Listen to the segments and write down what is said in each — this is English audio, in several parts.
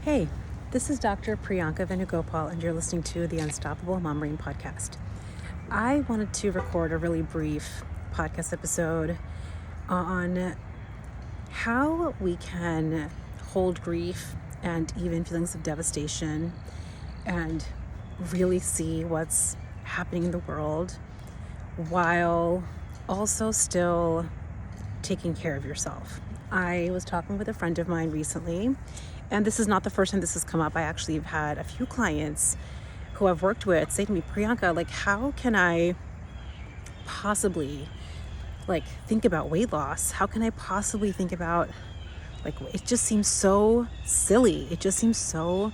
Hey, this is Dr. Priyanka Venugopal, and you're listening to the Unstoppable Mom Brain podcast. I wanted to record a really brief podcast episode on how we can hold grief and even feelings of devastation and really see what's happening in the world while also still taking care of yourself. I was talking with a friend of mine recently, and this is not the first time this has come up. I actually have had a few clients who I've worked with say to me, Priyanka, how can I possibly think about weight loss? How can I possibly think about it just seems so silly. It just seems so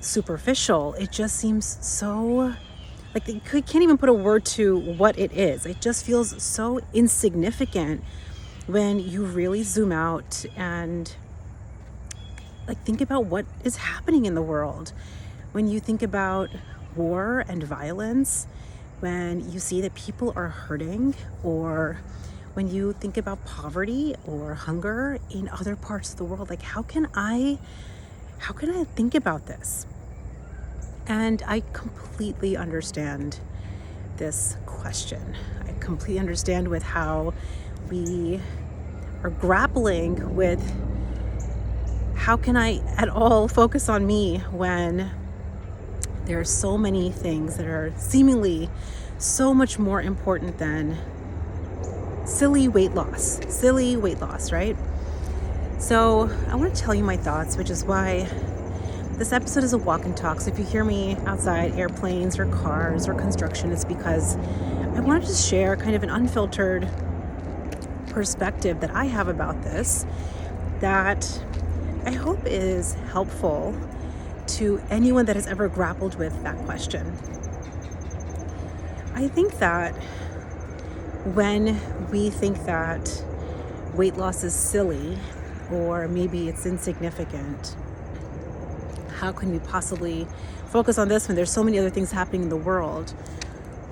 superficial. It just seems so can't even put a word to what it is. It just feels so insignificant when you really zoom out and think about what is happening in the world. When you think about war and violence, when you see that people are hurting, or when you think about poverty or hunger in other parts of the world, how can I think about this? And I completely understand this question. I completely understand with how we are grappling with how can I at all focus on me when there are so many things that are seemingly so much more important than silly weight loss, right? So I want to tell you my thoughts, which is why this episode is a walk and talk. So if you hear me outside airplanes or cars or construction, it's because I want to just share kind of an unfiltered perspective that I have about this that I hope is helpful to anyone that has ever grappled with that question. I think that when we think that weight loss is silly or maybe it's insignificant, how can we possibly focus on this when there's so many other things happening in the world?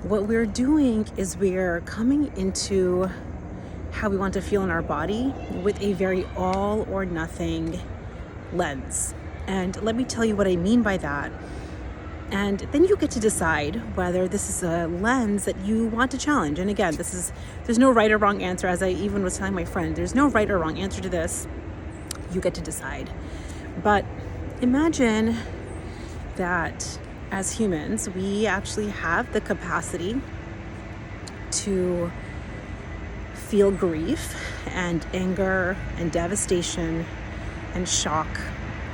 What we're doing is we're coming into how we want to feel in our body with a very all or nothing lens. And let me tell you what I mean by that. And then you get to decide whether this is a lens that you want to challenge. And again, there's no right or wrong answer. As I even was telling my friend, there's no right or wrong answer to this. You get to decide. But imagine that as humans, we actually have the capacity to feel grief and anger and devastation and shock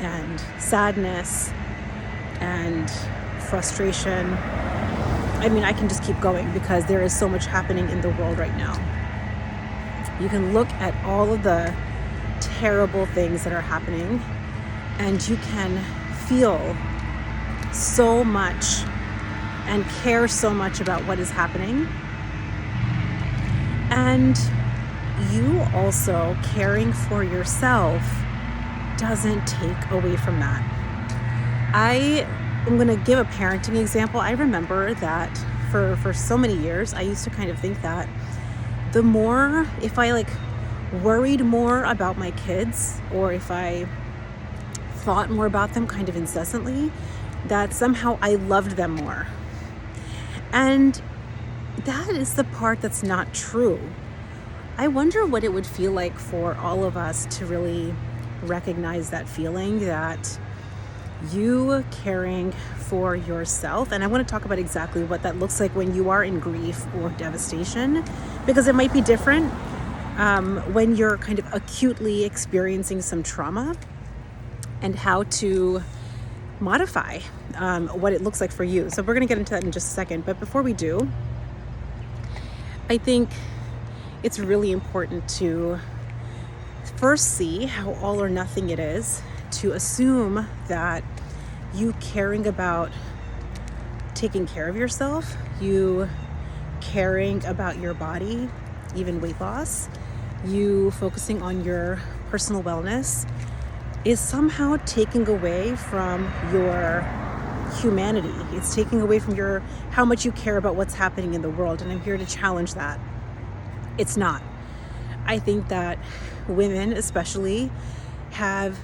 and sadness and frustration. I mean, I can just keep going because there is so much happening in the world right now. You can look at all of the terrible things that are happening and you can feel so much and care so much about what is happening. And you also caring for yourself doesn't take away from that. I am going to give a parenting example. I remember that for so many years, I used to kind of think that the more, if I worried more about my kids, or if I thought more about them kind of incessantly, that somehow I loved them more. And that is the part that's not true. I wonder what it would feel like for all of us to really recognize that feeling, that you caring for yourself. And I want to talk about exactly what that looks like when you are in grief or devastation, because it might be different when you're kind of acutely experiencing some trauma, and how to modify what it looks like for you. So we're going to get into that in just a second. But before we do, I think it's really important to first see how all or nothing it is to assume that you caring about taking care of yourself, you caring about your body, even weight loss, you focusing on your personal wellness is somehow taking away from your humanity. It's taking away from how much you care about what's happening in the world. And I'm here to challenge that. It's not. I think that women especially have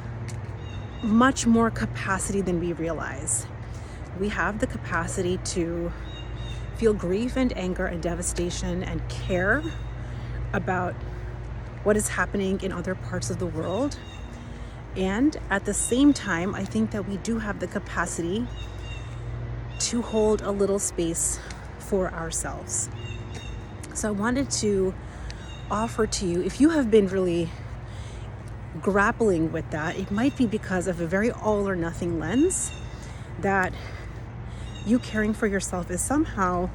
much more capacity than we realize. We have the capacity to feel grief and anger and devastation and care about what is happening in other parts of the world. And at the same time, I think that we do have the capacity to hold a little space for ourselves. So I wanted to offer to you, if you have been really grappling with that, it might be because of a very all or nothing lens, that you caring for yourself is somehow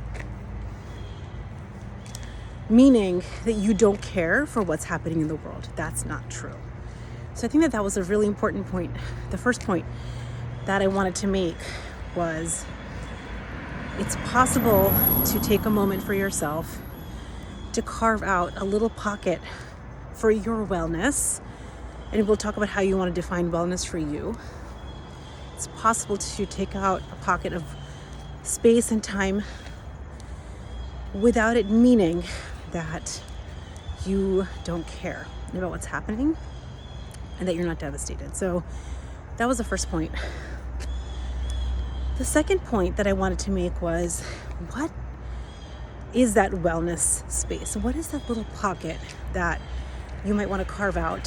meaning that you don't care for what's happening in the world. That's not true. So I think that that was a really important point. The first point that I wanted to make was it's possible to take a moment for yourself to carve out a little pocket for your wellness. And we'll talk about how you want to define wellness for you. It's possible to take out a pocket of space and time without it meaning that you don't care about what's happening and that you're not devastated. So that was the first point. The second point that I wanted to make was, what is that wellness space? What is that little pocket that you might want to carve out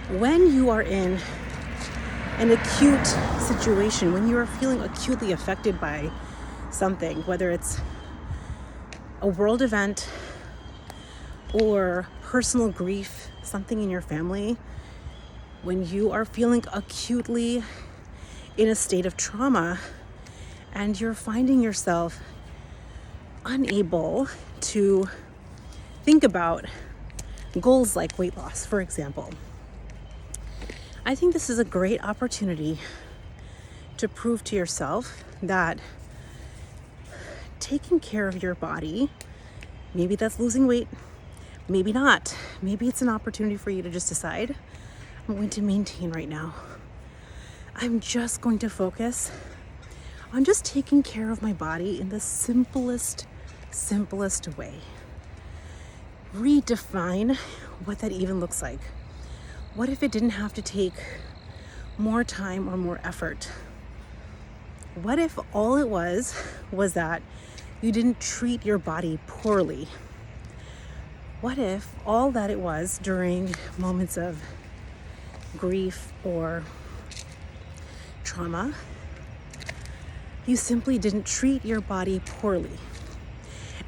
when you are in an acute situation, when you are feeling acutely affected by something, whether it's a world event or personal grief, something in your family, when you are feeling acutely in a state of trauma and you're finding yourself unable to think about goals like weight loss, for example. I think this is a great opportunity to prove to yourself that taking care of your body, maybe that's losing weight, maybe not. Maybe it's an opportunity for you to just decide, I'm going to maintain right now. I'm just going to focus on just taking care of my body in the simplest way. Redefine what that even looks like. What if it didn't have to take more time or more effort? What if all it was that you didn't treat your body poorly? What if all that it was during moments of grief or trauma, you simply didn't treat your body poorly?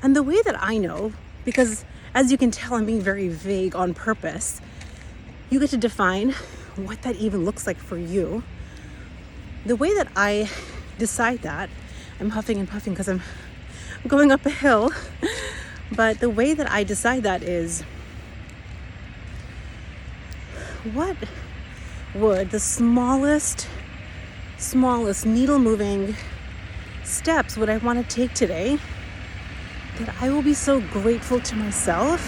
And the way that I know, because as you can tell, I'm being very vague on purpose, you get to define what that even looks like for you. The way that I decide that, I'm huffing and puffing because I'm going up a hill, but the way that I decide that is, what would the smallest needle moving steps would I want to take today that I will be so grateful to myself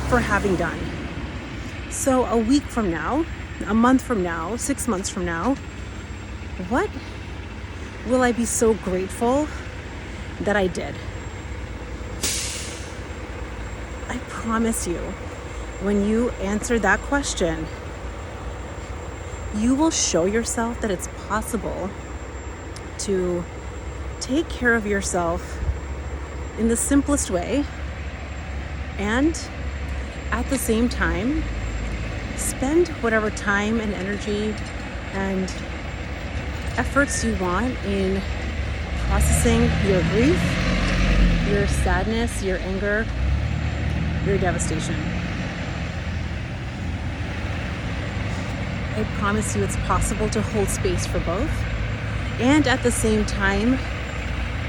for having done? So a week from now, a month from now, 6 months from now, what will I be so grateful that I did? I promise you, when you answer that question, you will show yourself that it's possible to take care of yourself in the simplest way, and at the same time, spend whatever time and energy and efforts you want in processing your grief, your sadness, your anger, your devastation. I promise you it's possible to hold space for both, and at the same time,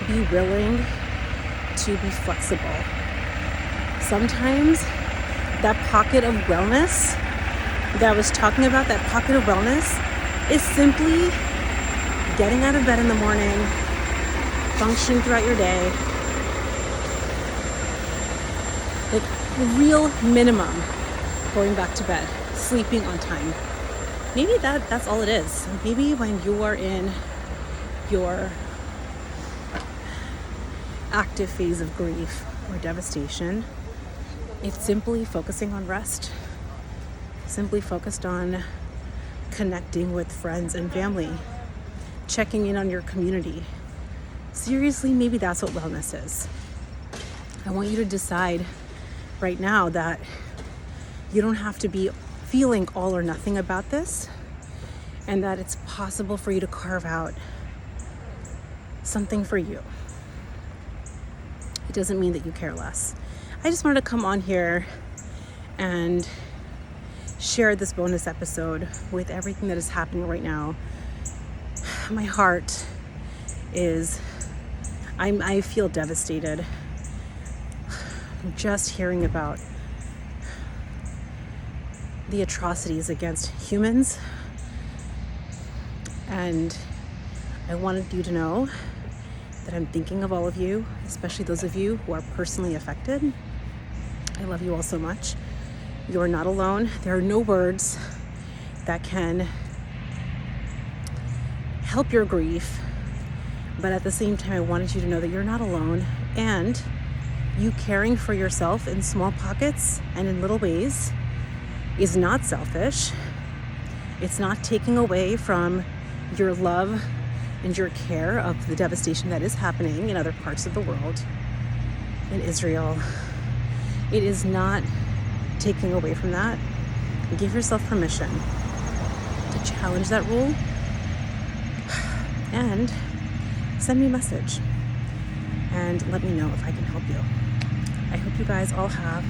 be willing to be flexible. Sometimes that pocket of wellness that I was talking about, that pocket of wellness, is simply getting out of bed in the morning, functioning throughout your day, like real minimum, going back to bed, sleeping on time. Maybe that's all it is. Maybe when you are in your active phase of grief or devastation, it's simply focusing on rest, simply focused on connecting with friends and family, checking in on your community. Seriously, maybe that's what wellness is. I want you to decide right now that you don't have to be feeling all or nothing about this, and that it's possible for you to carve out something for you. It doesn't mean that you care less. I just wanted to come on here and share this bonus episode with everything that is happening right now. My heart is, I feel devastated just hearing about the atrocities against humans. And I wanted you to know that I'm thinking of all of you, especially those of you who are personally affected. I love you all so much. You are not alone. There are no words that can help your grief, but at the same time, I wanted you to know that you're not alone, and you caring for yourself in small pockets and in little ways is not selfish. It's not taking away from your love and your care of the devastation that is happening in other parts of the world, in Israel. It is not taking away from that. Give yourself permission to challenge that rule and send me a message and let me know if I can help you. I hope you guys all have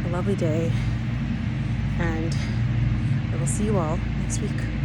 a lovely day, and I will see you all next week.